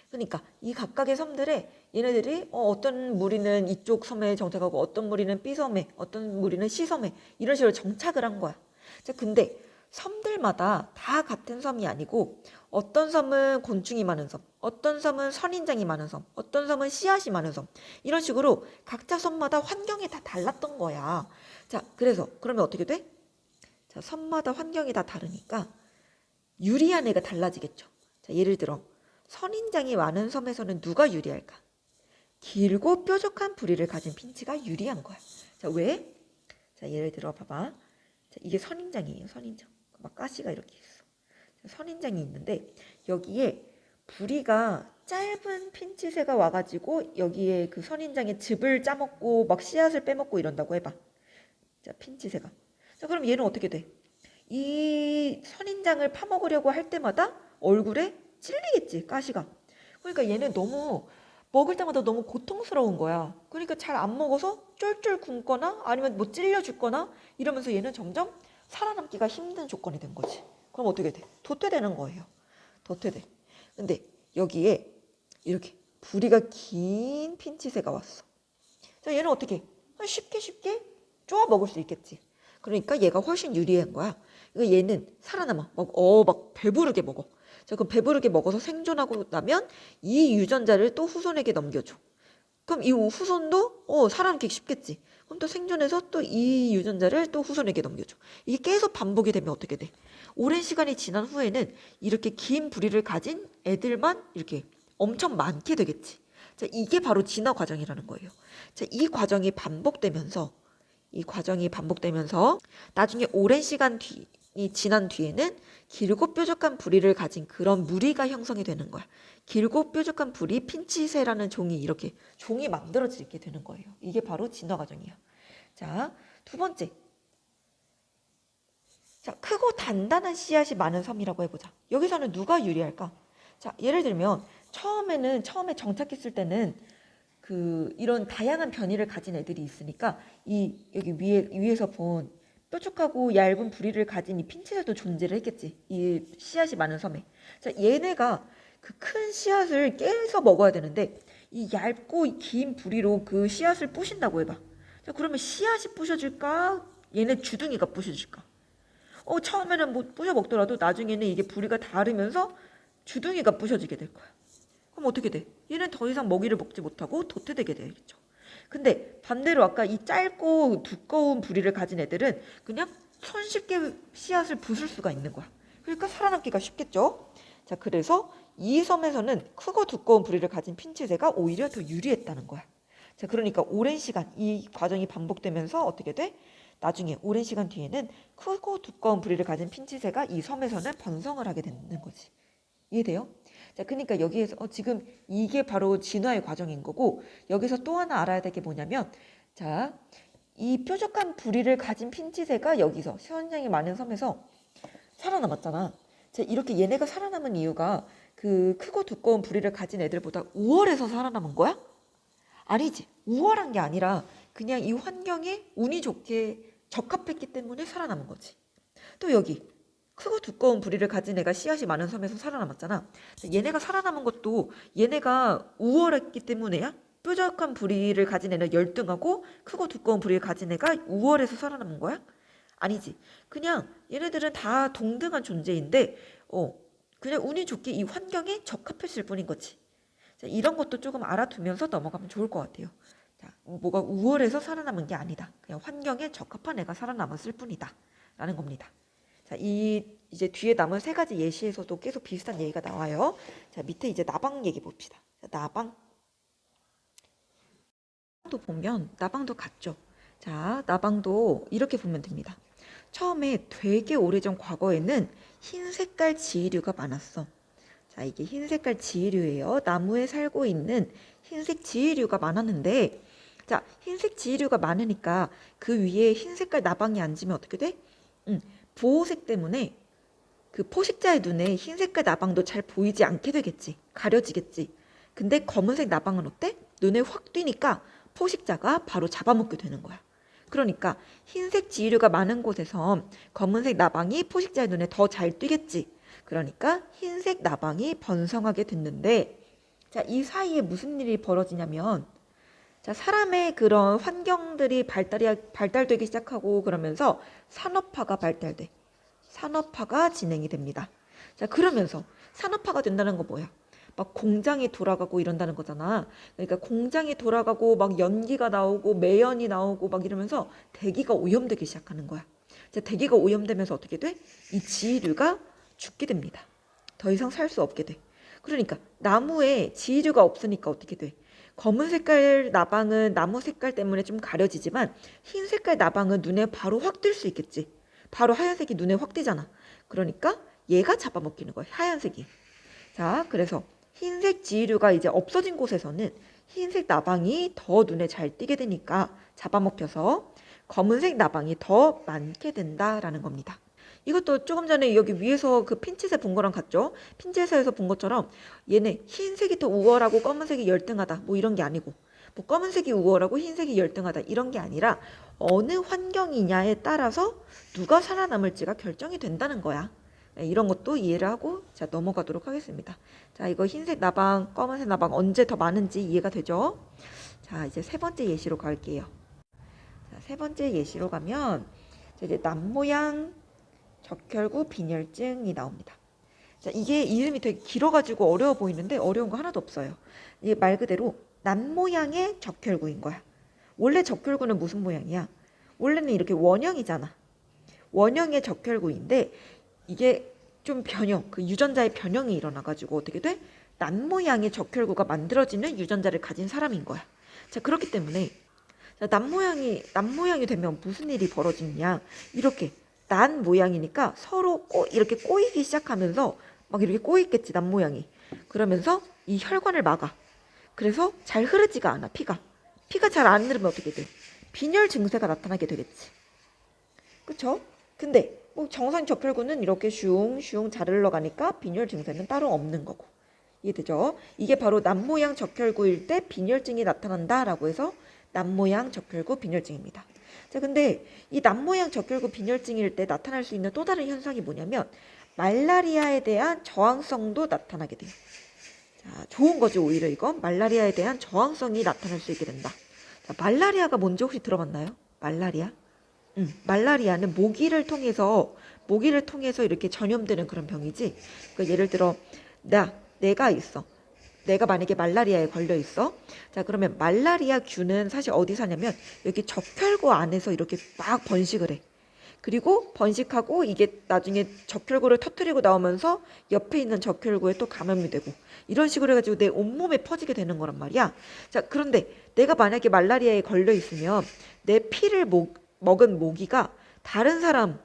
A: 그러니까 이 각각의 섬들에 얘네들이 어떤 무리는 이쪽 섬에 정착하고 어떤 무리는 B섬에, 어떤 무리는 C섬에 이런 식으로 정착을 한 거야. 자, 근데 섬들마다 다 같은 섬이 아니고 어떤 섬은 곤충이 많은 섬, 어떤 섬은 선인장이 많은 섬, 어떤 섬은 씨앗이 많은 섬 이런 식으로 각자 섬마다 환경이 다 달랐던 거야. 자, 그래서 그러면 어떻게 돼? 자, 섬마다 환경이 다 다르니까 유리한 애가 달라지겠죠. 자, 예를 들어 선인장이 많은 섬에서는 누가 유리할까? 길고 뾰족한 부리를 가진 핀치가 유리한 거야. 자, 왜? 자, 예를 들어 봐봐. 자, 이게 선인장이에요. 선인장. 막 가시가 이렇게 있어. 자, 선인장이 있는데 여기에 부리가 짧은 핀치새가 와가지고 여기에 그 선인장에 즙을 짜먹고 막 씨앗을 빼먹고 이런다고 해봐. 자, 핀치새가. 자, 그럼 얘는 어떻게 돼? 이 선인장을 파먹으려고 할 때마다 얼굴에 찔리겠지, 가시가. 그러니까 얘는 너무 먹을 때마다 너무 고통스러운 거야. 그러니까 잘 안 먹어서 쫄쫄 굶거나 아니면 뭐 찔려 죽거나 이러면서 얘는 점점 살아남기가 힘든 조건이 된 거지. 그럼 어떻게 돼? 도태되는 거예요. 도태돼. 근데 여기에 이렇게 부리가 긴 핀치새가 왔어. 자, 얘는 어떻게? 쉽게 쪼아 먹을 수 있겠지. 그러니까 얘가 훨씬 유리한 거야. 그러니까 얘는 살아남아. 막 배부르게 먹어. 자, 그럼 배부르게 먹어서 생존하고 나면 이 유전자를 또 후손에게 넘겨줘. 그럼 이 후손도 살아남기 쉽겠지. 그럼 또 생존해서 또 이 유전자를 또 후손에게 넘겨줘. 이게 계속 반복이 되면 어떻게 돼? 오랜 시간이 지난 후에는 이렇게 긴 부리를 가진 애들만 이렇게 엄청 많게 되겠지. 자, 이게 바로 진화 과정이라는 거예요. 자, 이 과정이 반복되면서 나중에 오랜 시간이 지난 뒤에는 길고 뾰족한 부리를 가진 그런 무리가 형성이 되는 거야. 길고 뾰족한 부리 핀치새라는 이렇게 종이 만들어지게 되는 거예요. 이게 바로 진화 과정이야. 자, 두 번째. 자, 크고 단단한 씨앗이 많은 섬이라고 해보자. 여기서는 누가 유리할까? 자, 예를 들면 처음에 정착했을 때는 이런 다양한 변이를 가진 애들이 있으니까 여기 위에서 본 뾰족하고 얇은 부리를 가진 이 핀치새도 존재를 했겠지. 이 씨앗이 많은 섬에. 자, 얘네가 그 큰 씨앗을 깨서 먹어야 되는데 이 얇고 긴 부리로 그 씨앗을 부신다고 해봐. 자, 그러면 씨앗이 부셔질까? 얘네 주둥이가 부셔질까? 처음에는 뭐 부셔 먹더라도 나중에는 이게 부리가 다르면서 주둥이가 부셔지게 될 거야. 그럼 어떻게 돼? 얘는 더 이상 먹이를 먹지 못하고 도태되게 되겠죠. 근데 반대로 아까 이 짧고 두꺼운 부리를 가진 애들은 그냥 손쉽게 씨앗을 부술 수가 있는 거야. 그러니까 살아남기가 쉽겠죠. 자, 그래서 이 섬에서는 크고 두꺼운 부리를 가진 핀치새가 오히려 더 유리했다는 거야. 자, 그러니까 오랜 시간 이 과정이 반복되면서 어떻게 돼? 나중에 오랜 시간 뒤에는 크고 두꺼운 부리를 가진 핀치새가 이 섬에서는 번성을 하게 되는 거지. 이해돼요? 자, 그러니까 여기에서 지금 이게 바로 진화의 과정인 거고, 여기서 또 하나 알아야 될 게 뭐냐면, 자, 이 뾰족한 부리를 가진 핀치새가 여기서 수온량이 많은 섬에서 살아남았잖아. 자, 이렇게 얘네가 살아남은 이유가 그 크고 두꺼운 부리를 가진 애들보다 우월해서 살아남은 거야? 아니지. 우월한 게 아니라 그냥 이 환경에 운이 좋게 적합했기 때문에 살아남은 거지. 또 여기 크고 두꺼운 부리를 가진 애가 씨앗이 많은 섬에서 살아남았잖아. 얘네가 살아남은 것도 얘네가 우월했기 때문에야? 뾰족한 부리를 가진 애는 열등하고 크고 두꺼운 부리를 가진 애가 우월해서 살아남은 거야? 아니지. 그냥 얘네들은 다 동등한 존재인데 그냥 운이 좋게 이 환경에 적합했을 뿐인 거지. 자, 이런 것도 조금 알아두면서 넘어가면 좋을 것 같아요. 자, 뭐가 우월해서 살아남은 게 아니다. 그냥 환경에 적합한 애가 살아남았을 뿐이다. 라는 겁니다. 자, 이제 뒤에 남은 세 가지 예시에서도 계속 비슷한 얘기가 나와요. 자, 밑에 이제 나방 얘기 봅시다. 자, 나방도 보면 나방도 같죠. 자, 나방도 이렇게 보면 됩니다. 처음에 되게 오래전 과거에는 흰 색깔 지이류가 많았어. 자, 이게 흰 색깔 지이류예요. 나무에 살고 있는 흰색 지이류가 많았는데, 자, 흰색 지이류가 많으니까 그 위에 흰 색깔 나방이 앉으면 어떻게 돼? 보호색 때문에 그 포식자의 눈에 흰 색깔 나방도 잘 보이지 않게 되겠지. 가려지겠지. 근데 검은색 나방은 어때? 눈에 확 띄니까 포식자가 바로 잡아먹게 되는 거야. 그러니까 흰색 지이류가 많은 곳에서 검은색 나방이 포식자의 눈에 더 잘 띄겠지. 그러니까 흰색 나방이 번성하게 됐는데, 자, 이 사이에 무슨 일이 벌어지냐면, 자, 사람의 그런 환경들이 발달되기 시작하고 그러면서 산업화가 발달돼. 산업화가 진행이 됩니다. 자, 그러면서 산업화가 된다는 거 뭐야? 막 공장이 돌아가고 이런다는 거잖아. 그러니까 공장이 돌아가고 막 연기가 나오고 매연이 나오고 막 이러면서 대기가 오염되기 시작하는 거야. 자, 대기가 오염되면서 어떻게 돼? 이 지류가 죽게 됩니다. 더 이상 살 수 없게 돼. 그러니까 나무에 지류가 없으니까 어떻게 돼? 검은 색깔 나방은 나무 색깔 때문에 좀 가려지지만 흰 색깔 나방은 눈에 바로 확 뜰 수 있겠지. 바로 하얀색이 눈에 확 띄잖아. 그러니까 얘가 잡아먹히는 거야. 하얀색이. 자, 그래서 흰색 지류가 이제 없어진 곳에서는 흰색 나방이 더 눈에 잘 띄게 되니까 잡아먹혀서 검은색 나방이 더 많게 된다라는 겁니다. 이것도 조금 전에 여기 위에서 그 핀칫에 본 거랑 같죠? 핀칫에서 본 것처럼 얘네 흰색이 더 우월하고 검은색이 열등하다 뭐 이런 게 아니고, 뭐 검은색이 우월하고 흰색이 열등하다 이런 게 아니라 어느 환경이냐에 따라서 누가 살아남을지가 결정이 된다는 거야. 네, 이런 것도 이해를 하고 자 넘어가도록 하겠습니다. 자, 이거 흰색 나방, 검은색 나방 언제 더 많은지 이해가 되죠? 자, 이제 세 번째 예시로 갈게요. 자, 세 번째 예시로 가면 이제 남모양 적혈구 빈혈증이 나옵니다. 자, 이게 이름이 되게 길어가지고 어려워 보이는데 어려운 거 하나도 없어요. 이게 말 그대로 남모양의 적혈구인 거야. 원래 적혈구는 무슨 모양이야? 원래는 이렇게 원형이잖아. 원형의 적혈구인데 이게 좀 변형, 그 유전자의 변형이 일어나가지고 어떻게 돼? 남모양의 적혈구가 만들어지는 유전자를 가진 사람인 거야. 자, 그렇기 때문에 자, 남모양이 되면 무슨 일이 벌어지느냐? 이렇게 난 모양이니까 서로 이렇게 꼬이기 시작하면서 막 이렇게 꼬이겠지, 남모양이. 그러면서 이 혈관을 막아. 그래서 잘 흐르지가 않아, 피가. 피가 잘 안 흐르면 어떻게 돼? 빈혈 증세가 나타나게 되겠지. 그쵸? 근데 뭐 정상 적혈구는 이렇게 슝슝 잘 흘러가니까 빈혈 증세는 따로 없는 거고. 이해되죠? 이게 바로 남모양 적혈구일 때 빈혈증이 나타난다라고 해서 남모양 적혈구 빈혈증입니다. 자, 근데 이 남모양 적혈구 빈혈증일 때 나타날 수 있는 또 다른 현상이 뭐냐면 말라리아에 대한 저항성도 나타나게 돼요. 자, 좋은 거죠, 오히려 이건. 말라리아에 대한 저항성이 나타날 수 있게 된다. 자, 말라리아가 뭔지 혹시 들어봤나요? 말라리아? 말라리아는 모기를 통해서 이렇게 전염되는 그런 병이지. 그러니까 예를 들어 내가 있어. 내가 만약에 말라리아에 걸려 있어. 자, 그러면 말라리아 균은 사실 어디 사냐면 여기 적혈구 안에서 이렇게 막 번식을 해. 그리고 번식하고 이게 나중에 적혈구를 터뜨리고 나오면서 옆에 있는 적혈구에 또 감염이 되고 이런 식으로 해가지고 내 온몸에 퍼지게 되는 거란 말이야. 자, 그런데 내가 만약에 말라리아에 걸려 있으면 내 피를 먹은 모기가 다른 사람의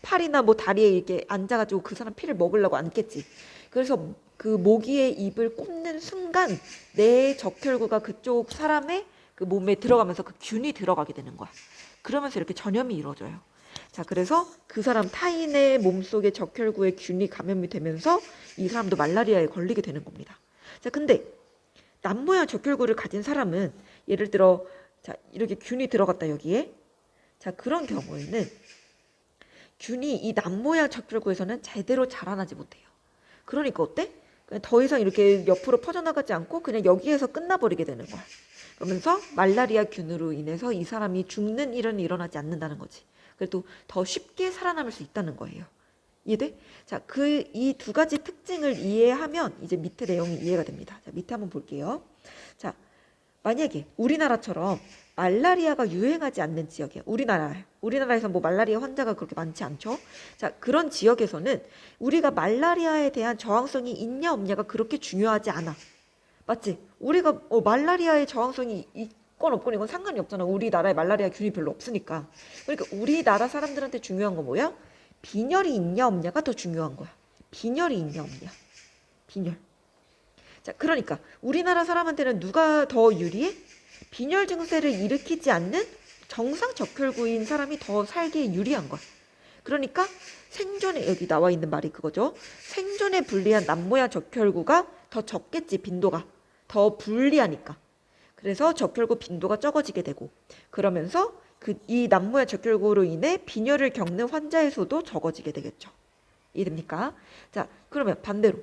A: 팔이나 뭐 다리에 이렇게 앉아가지고 그 사람 피를 먹으려고 앉겠지. 그래서 그 모기의 입을 꼽는 순간 내 적혈구가 그쪽 사람의 그 몸에 들어가면서 그 균이 들어가게 되는 거야. 그러면서 이렇게 전염이 이루어져요. 자, 그래서 그 사람 타인의 몸속에 적혈구에 균이 감염이 되면서 이 사람도 말라리아에 걸리게 되는 겁니다. 자, 근데 남모양 적혈구를 가진 사람은 예를 들어 자, 이렇게 균이 들어갔다 여기에. 자, 그런 경우에는 균이 이 남모양 적혈구에서는 제대로 자라나지 못해요. 그러니까 어때? 그냥 더 이상 이렇게 옆으로 퍼져나가지 않고 그냥 여기에서 끝나버리게 되는 거야. 그러면서 말라리아 균으로 인해서 이 사람이 죽는 일은 일어나지 않는다는 거지. 그래도 더 쉽게 살아남을 수 있다는 거예요. 이해돼? 자, 이 두 가지 특징을 이해하면 이제 밑에 내용이 이해가 됩니다. 자, 밑에 한번 볼게요. 자, 만약에 우리나라처럼 말라리아가 유행하지 않는 지역이야. 우리나라에서 뭐 말라리아 환자가 그렇게 많지 않죠? 자, 그런 지역에서는 우리가 말라리아에 대한 저항성이 있냐 없냐가 그렇게 중요하지 않아. 맞지? 우리가 말라리아의 저항성이 있건 없건 이건 상관이 없잖아. 우리나라에 말라리아 균이 별로 없으니까. 그러니까 우리나라 사람들한테 중요한 건 뭐야? 빈혈이 있냐 없냐가 더 중요한 거야. 빈혈이 있냐 없냐. 빈혈. 자, 그러니까 우리나라 사람한테는 누가 더 유리해? 빈혈 증세를 일으키지 않는 정상 적혈구인 사람이 더 살기에 유리한 거야. 그러니까 생존에, 여기 나와 있는 말이 그거죠. 생존에 불리한 남모양 적혈구가 더 적겠지, 빈도가. 더 불리하니까. 그래서 적혈구 빈도가 적어지게 되고, 그러면서 이 남모양 적혈구로 인해 빈혈을 겪는 환자의 수도 적어지게 되겠죠. 이해됩니까? 자, 그러면 반대로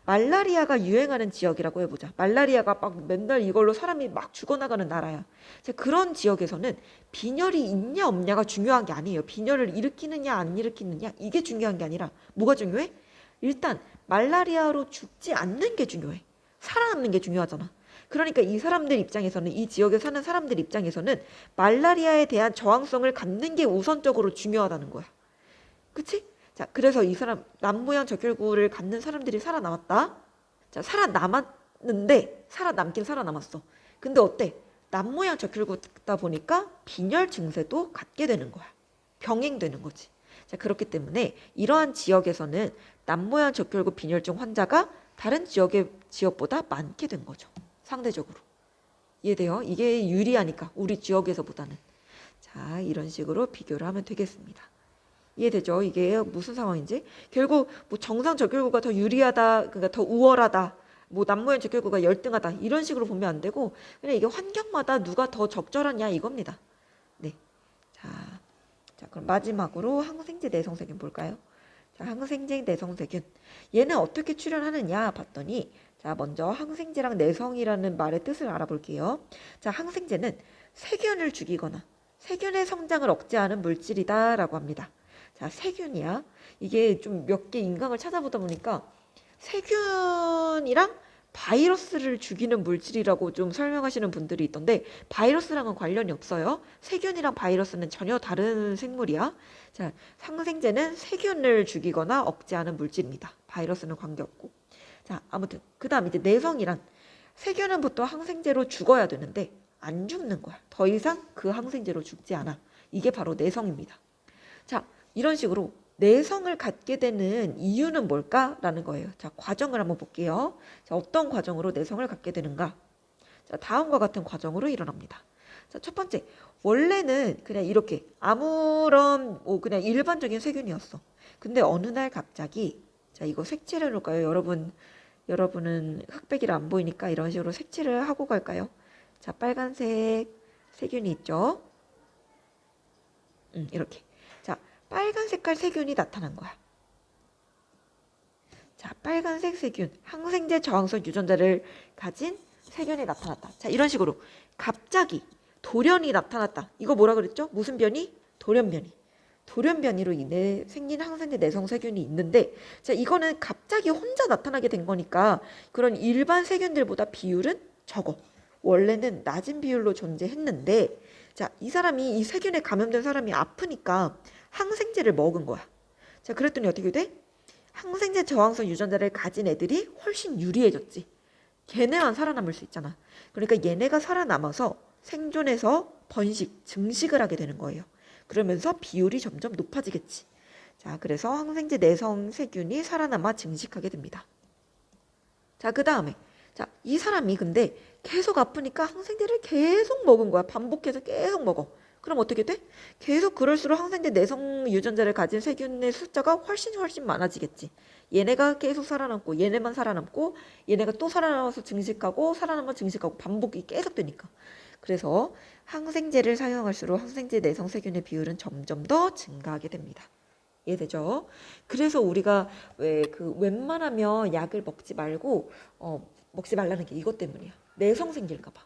A: 말라리아가 유행하는 지역이라고 해보자. 말라리아가 막 맨날 이걸로 사람이 막 죽어나가는 나라야. 자, 그런 지역에서는 빈혈이 있냐 없냐가 중요한 게 아니에요. 빈혈을 일으키느냐 안 일으키느냐 이게 중요한 게 아니라 뭐가 중요해? 일단 말라리아로 죽지 않는 게 중요해. 살아남는 게 중요하잖아. 그러니까 이 사람들 입장에서는, 이 지역에 사는 사람들 입장에서는 말라리아에 대한 저항성을 갖는 게 우선적으로 중요하다는 거야. 그치? 자, 그래서 이 사람 남모양 적혈구를 갖는 사람들이 살아남았다. 자, 살아남긴 살아남았어. 근데 어때? 남모양 적혈구다 보니까 빈혈 증세도 갖게 되는 거야. 병행되는 거지. 자, 그렇기 때문에 이러한 지역에서는 남모양 적혈구 빈혈증 환자가 다른 지역보다 많게 된 거죠. 상대적으로. 이해돼요? 이게 유리하니까 우리 지역에서보다는. 자, 이런 식으로 비교를 하면 되겠습니다. 이해되죠? 이게 무슨 상황인지. 결국 뭐 정상 적혈구가 더 유리하다, 그러니까 더 우월하다, 뭐 남모양 적혈구가 열등하다 이런 식으로 보면 안 되고 그냥 이게 환경마다 누가 더 적절하냐 이겁니다. 네. 자, 그럼 마지막으로 항생제 내성세균 볼까요? 자, 항생제 내성세균. 얘는 어떻게 출현하느냐 봤더니, 자, 먼저 항생제랑 내성이라는 말의 뜻을 알아볼게요. 자, 항생제는 세균을 죽이거나 세균의 성장을 억제하는 물질이다라고 합니다. 자, 세균이야. 이게 좀 몇 개 인강을 찾아보다 보니까 세균이랑 바이러스를 죽이는 물질이라고 좀 설명하시는 분들이 있던데, 바이러스랑은 관련이 없어요. 세균이랑 바이러스는 전혀 다른 생물이야. 자, 항생제는 세균을 죽이거나 억제하는 물질입니다. 바이러스는 관계없고. 자, 아무튼 그 다음 이제 내성이란, 세균은 보통 항생제로 죽어야 되는데 안 죽는 거야. 더 이상 그 항생제로 죽지 않아. 이게 바로 내성입니다. 자, 이런 식으로 내성을 갖게 되는 이유는 뭘까라는 거예요. 자, 과정을 한번 볼게요. 자, 어떤 과정으로 내성을 갖게 되는가? 자, 다음과 같은 과정으로 일어납니다. 자, 첫 번째, 원래는 그냥 이렇게 아무런 뭐 그냥 일반적인 세균이었어. 근데 어느 날 갑자기, 자, 이거 색칠해 놓을까요? 여러분은 흑백이라 안 보이니까 이런 식으로 색칠을 하고 갈까요? 자, 빨간색 세균이 있죠? 이렇게. 자, 빨간 색깔 세균이 나타난 거야. 자, 빨간색 세균, 항생제 저항성 유전자를 가진 세균이 나타났다. 자, 이런 식으로 갑자기 돌연이 나타났다. 이거 뭐라 그랬죠? 무슨 변이? 돌연변이. 돌연변이로 인해 생긴 항생제 내성 세균이 있는데, 자, 이거는 갑자기 혼자 나타나게 된 거니까 그런 일반 세균들보다 비율은 적어. 원래는 낮은 비율로 존재했는데, 자, 이 세균에 감염된 사람이 아프니까 항생제를 먹은 거야. 자, 그랬더니 어떻게 돼? 항생제 저항성 유전자를 가진 애들이 훨씬 유리해졌지. 걔네만 살아남을 수 있잖아. 그러니까 얘네가 살아남아서 생존해서 증식을 하게 되는 거예요. 그러면서 비율이 점점 높아지겠지. 자, 그래서 항생제 내성 세균이 살아남아 증식하게 됩니다. 자, 그 다음에, 자, 이 사람이 근데 계속 아프니까 항생제를 계속 먹은 거야. 반복해서 계속 먹어. 그럼 어떻게 돼? 계속 그럴수록 항생제 내성 유전자를 가진 세균의 숫자가 훨씬 많아지겠지. 얘네가 계속 살아남고, 얘네만 살아남고, 얘네가 또 살아남아서 증식하고, 살아남아 증식하고, 반복이 계속 되니까. 그래서 항생제를 사용할수록 항생제 내성 세균의 비율은 점점 더 증가하게 됩니다. 이해되죠? 그래서 우리가 웬만하면 약을 먹지 말고 먹지 말라는 게 이것 때문이야. 내성 생길까 봐.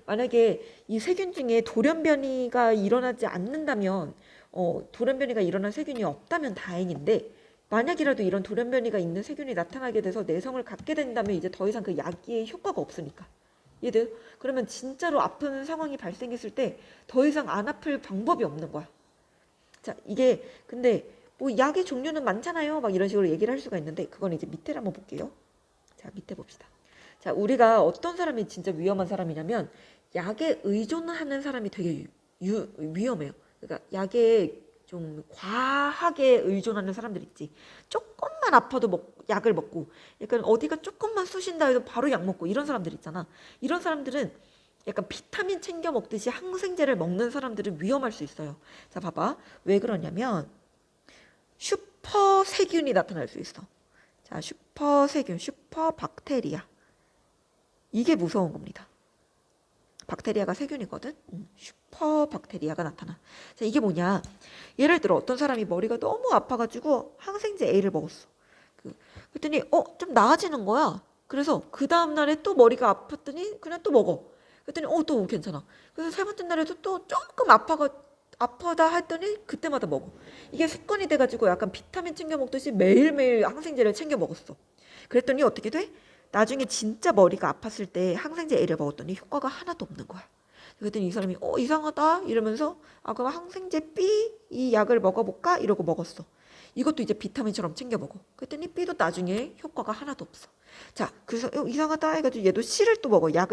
A: 만약에 이 세균 중에 돌연변이가 일어나지 않는다면 돌연변이가 일어난 세균이 없다면 다행인데 만약이라도 이런 돌연변이가 있는 세균이 나타나게 돼서 내성을 갖게 된다면 이제 더 이상 그 약의 효과가 없으니까. 이해돼요? 그러면 진짜로 아픈 상황이 발생했을 때 더 이상 안 아플 방법이 없는 거야. 자, 이게 근데 뭐 약의 종류는 많잖아요. 막 이런 식으로 얘기를 할 수가 있는데 그건 이제 밑에를 한번 볼게요. 자, 밑에 봅시다. 자, 우리가 어떤 사람이 진짜 위험한 사람이냐면 약에 의존하는 사람이 되게 위험해요. 그러니까 약에 좀 과하게 의존하는 사람들 있지. 조금만 아파도 약을 먹고, 약간 어디가 조금만 쑤신다 해도 바로 약 먹고 이런 사람들 있잖아. 이런 사람들은 약간 비타민 챙겨 먹듯이 항생제를 먹는 사람들은 위험할 수 있어요. 자, 봐봐. 왜 그러냐면 슈퍼 세균이 나타날 수 있어. 자, 슈퍼 세균, 슈퍼 박테리아. 이게 무서운 겁니다. 박테리아가 세균이거든. 슈퍼 박테리아가 나타나. 자, 이게 뭐냐? 예를 들어 어떤 사람이 머리가 너무 아파가지고 항생제 A를 먹었어. 그랬더니 좀 나아지는 거야. 그래서 그 다음 날에 또 머리가 아팠더니 그냥 또 먹어. 그랬더니 또 괜찮아. 그래서 세 번째 날에도 또 조금 아프다 했더니 그때마다 먹어. 이게 습관이 돼가지고 약간 비타민 챙겨 먹듯이 매일매일 항생제를 챙겨 먹었어. 그랬더니 어떻게 돼? 나중에 진짜 머리가 아팠을 때 항생제 A를 먹었더니 효과가 하나도 없는 거야. 그랬더니 이 사람이 이상하다 이러면서 그럼 항생제 B 이 약을 먹어볼까? 이러고 먹었어. 이것도 이제 비타민처럼 챙겨 먹어. 그랬더니 B도 나중에 효과가 하나도 없어. 자, 그래서 이상하다 해가지고 얘도 C를 또 먹어. 약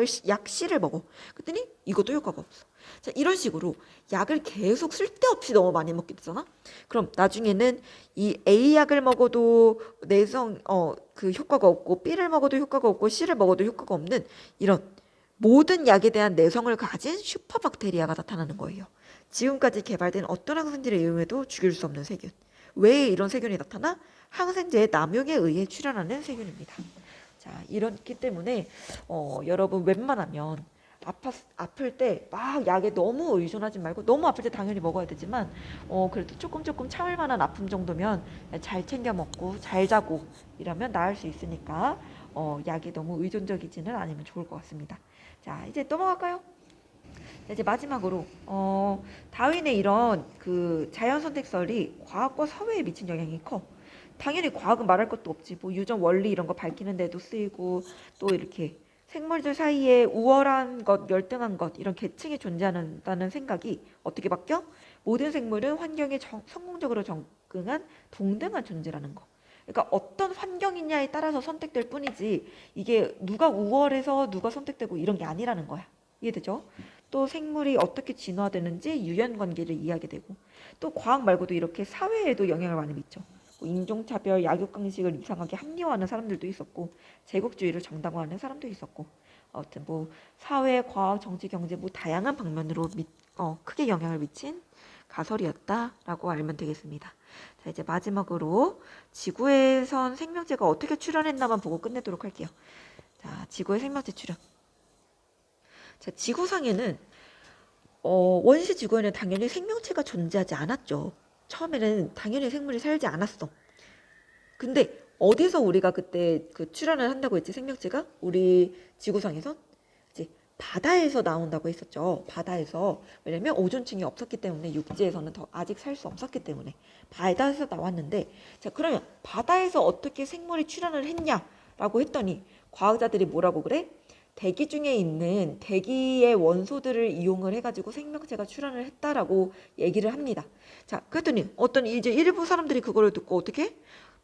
A: C를 먹어. 그랬더니 이것도 효과가 없어. 자, 이런 식으로 약을 계속 쓸데없이 너무 많이 먹게 되잖아. 그럼 나중에는 이 A 약을 먹어도 그 효과가 없고 B를 먹어도 효과가 없고 C를 먹어도 효과가 없는 이런 모든 약에 대한 내성을 가진 슈퍼박테리아가 나타나는 거예요. 지금까지 개발된 어떤 항생제를 이용해도 죽일 수 없는 세균. 왜 이런 세균이 나타나? 항생제의 남용에 의해 출현하는 세균입니다. 자, 이렇기 때문에 여러분 웬만하면 아플 때 막 약에 너무 의존하지 말고 너무 아플 때 당연히 먹어야 되지만 그래도 조금 참을 만한 아픔 정도면 잘 챙겨 먹고 잘 자고 이러면 나을 수 있으니까 약에 너무 의존적이지는 않으면 좋을 것 같습니다. 자, 이제 넘어갈까요? 자, 이제 마지막으로 다윈의 이런 그 자연 선택설이 과학과 사회에 미친 영향이 커. 당연히 과학은 말할 것도 없지. 뭐 유전 원리 이런 거 밝히는 데도 쓰이고 또 이렇게 생물들 사이에 우월한 것, 열등한 것 이런 계층이 존재한다는 생각이 어떻게 바뀌어? 모든 생물은 환경에 성공적으로 적응한 동등한 존재라는 거. 그러니까 어떤 환경이냐에 따라서 선택될 뿐이지 이게 누가 우월해서 누가 선택되고 이런 게 아니라는 거야. 이해되죠? 또 생물이 어떻게 진화되는지 유연 관계를 이해하게 되고 또 과학 말고도 이렇게 사회에도 영향을 많이 미쳐. 뭐 인종차별, 약육강식을 이상하게 합리화하는 사람들도 있었고 제국주의를 정당화하는 사람도 있었고 아무튼 뭐 사회, 과학, 정치, 경제 뭐 다양한 방면으로 크게 영향을 미친 가설이었다라고 알면 되겠습니다. 자, 이제 마지막으로 지구에선 생명체가 어떻게 출현했나만 보고 끝내도록 할게요. 자, 지구의 생명체 출현. 자, 지구상에는 원시 지구에는 당연히 생명체가 존재하지 않았죠. 처음에는 당연히 생물이 살지 않았어. 근데 어디서 우리가 그때 그 출현을 한다고 했지? 생명체가 우리 지구상에선 이제 바다에서 나온다고 했었죠. 바다에서. 왜냐면 오존층이 없었기 때문에 육지에서는 더 아직 살 수 없었기 때문에 바다에서 나왔는데 자, 그러면 바다에서 어떻게 생물이 출현을 했냐라고 했더니 과학자들이 뭐라고 그래? 대기 중에 있는 대기의 원소들을 이용을 해가지고 생명체가 출현을 했다라고 얘기를 합니다. 자, 그랬더니 어떤 이제 일부 사람들이 그거를 듣고 어떻게?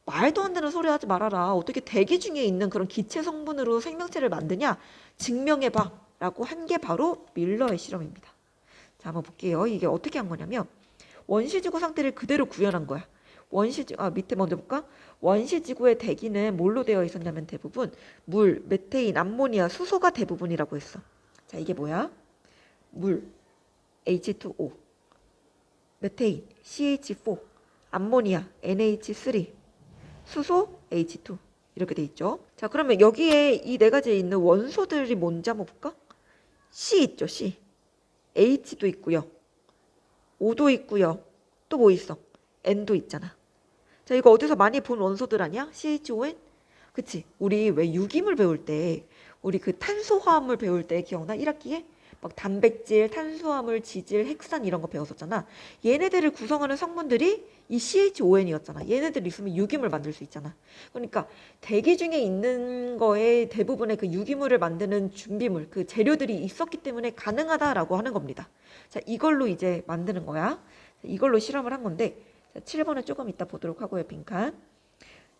A: 말도 안 되는 소리 하지 말아라. 어떻게 대기 중에 있는 그런 기체 성분으로 생명체를 만드냐? 증명해봐. 라고 한 게 바로 밀러의 실험입니다. 자, 한번 볼게요. 이게 어떻게 한 거냐면 원시지구 상태를 그대로 구현한 거야. 밑에 먼저 볼까? 원시지구의 대기는 뭘로 되어 있었냐면 대부분 물, 메테인, 암모니아, 수소가 대부분이라고 했어. 자, 이게 뭐야? 물, H2O, 메테인, CH4, 암모니아, NH3, 수소, H2 이렇게 돼 있죠. 자, 그러면 여기에 이 네 가지에 있는 원소들이 뭔지 한번 볼까? C 있죠, C. H도 있고요. O도 있고요. 또 뭐 있어? N도 있잖아. 자, 이거 어디서 많이 본 원소들 아니야? CHON? 그치? 우리 왜 유기물 배울 때 우리 그 탄소화합물 배울 때 기억나? 1학기에? 막 단백질, 탄수화물, 지질, 핵산 이런 거 배웠었잖아. 얘네들을 구성하는 성분들이 이 CHON이었잖아. 얘네들이 있으면 유기물 만들 수 있잖아. 그러니까 대기 중에 있는 거에 대부분의 그 유기물을 만드는 준비물, 그 재료들이 있었기 때문에 가능하다라고 하는 겁니다. 자, 이걸로 이제 만드는 거야. 이걸로 실험을 한 건데, 자, 7번은 조금 이따 보도록 하고요, 빈칸.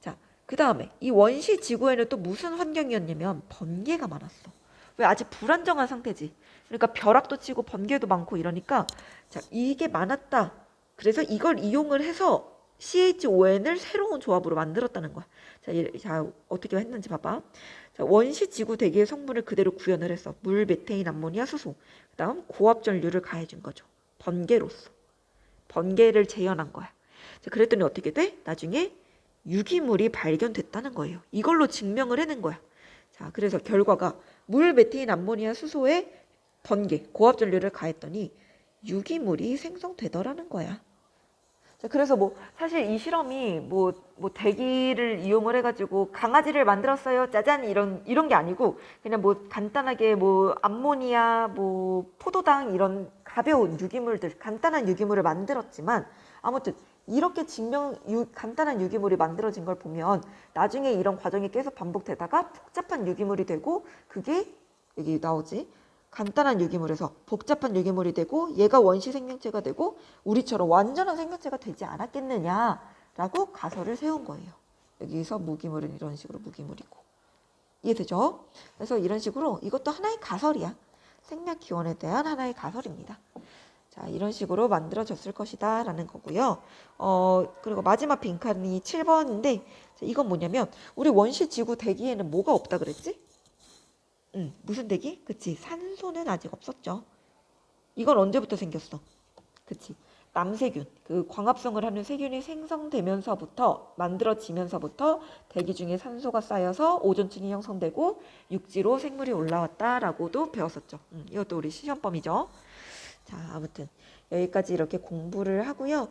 A: 자, 그 다음에 이 원시 지구에는 또 무슨 환경이었냐면 번개가 많았어. 왜? 아직 불안정한 상태지. 그러니까 벼락도 치고 번개도 많고 이러니까, 자, 이게 많았다. 그래서 이걸 이용을 해서 CHON을 새로운 조합으로 만들었다는 거야. 자, 자, 어떻게 했는지 봐봐. 자, 원시 지구 대기의 성분을 그대로 구현을 했어. 물, 메테인, 암모니아, 수소. 그다음 고압 전류를 가해준 거죠. 번개로서. 번개를 재현한 거야. 자, 그랬더니 어떻게 돼? 나중에 유기물이 발견됐다는 거예요. 이걸로 증명을 해낸 거야. 자, 그래서 결과가 물, 메테인, 암모니아, 수소에 번개, 고압 전류를 가했더니 유기물이 생성되더라는 거야. 자, 그래서 뭐 사실 이 실험이 뭐 대기를 이용을 해가지고 강아지를 만들었어요. 짜잔 이런 게 아니고 그냥 뭐 간단하게 뭐 암모니아, 뭐 포도당 이런 가벼운 유기물들, 간단한 유기물을 만들었지만 아무튼 이렇게 간단한 유기물이 만들어진 걸 보면 나중에 이런 과정이 계속 반복되다가 복잡한 유기물이 되고 그게 여기 나오지. 간단한 유기물에서 복잡한 유기물이 되고 얘가 원시 생명체가 되고 우리처럼 완전한 생명체가 되지 않았겠느냐라고 가설을 세운 거예요. 여기서 무기물은 이런 식으로 무기물이고. 이해되죠? 그래서 이런 식으로 이것도 하나의 가설이야. 생명 기원에 대한 하나의 가설입니다. 자, 이런 식으로 만들어졌을 것이다 라는 거고요. 그리고 마지막 빈칸이 7번인데 이건 뭐냐면 우리 원시 지구 대기에는 뭐가 없다 그랬지? 무슨 대기? 그치. 산소는 아직 없었죠. 이건 언제부터 생겼어? 그치. 남세균, 그 광합성을 하는 세균이 생성되면서부터 만들어지면서부터 대기 중에 산소가 쌓여서 오존층이 형성되고 육지로 생물이 올라왔다라고도 배웠었죠. 이것도 우리 시험범위죠. 자, 아무튼 여기까지 이렇게 공부를 하고요.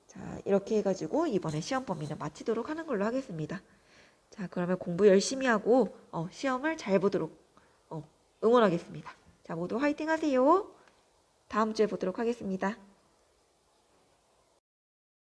A: 자, 이렇게 해가지고 이번에 시험범위는 마치도록 하는 걸로 하겠습니다. 자, 그러면 공부 열심히 하고 시험을 잘 보도록 응원하겠습니다. 자, 모두 화이팅 하세요. 다음 주에 보도록 하겠습니다.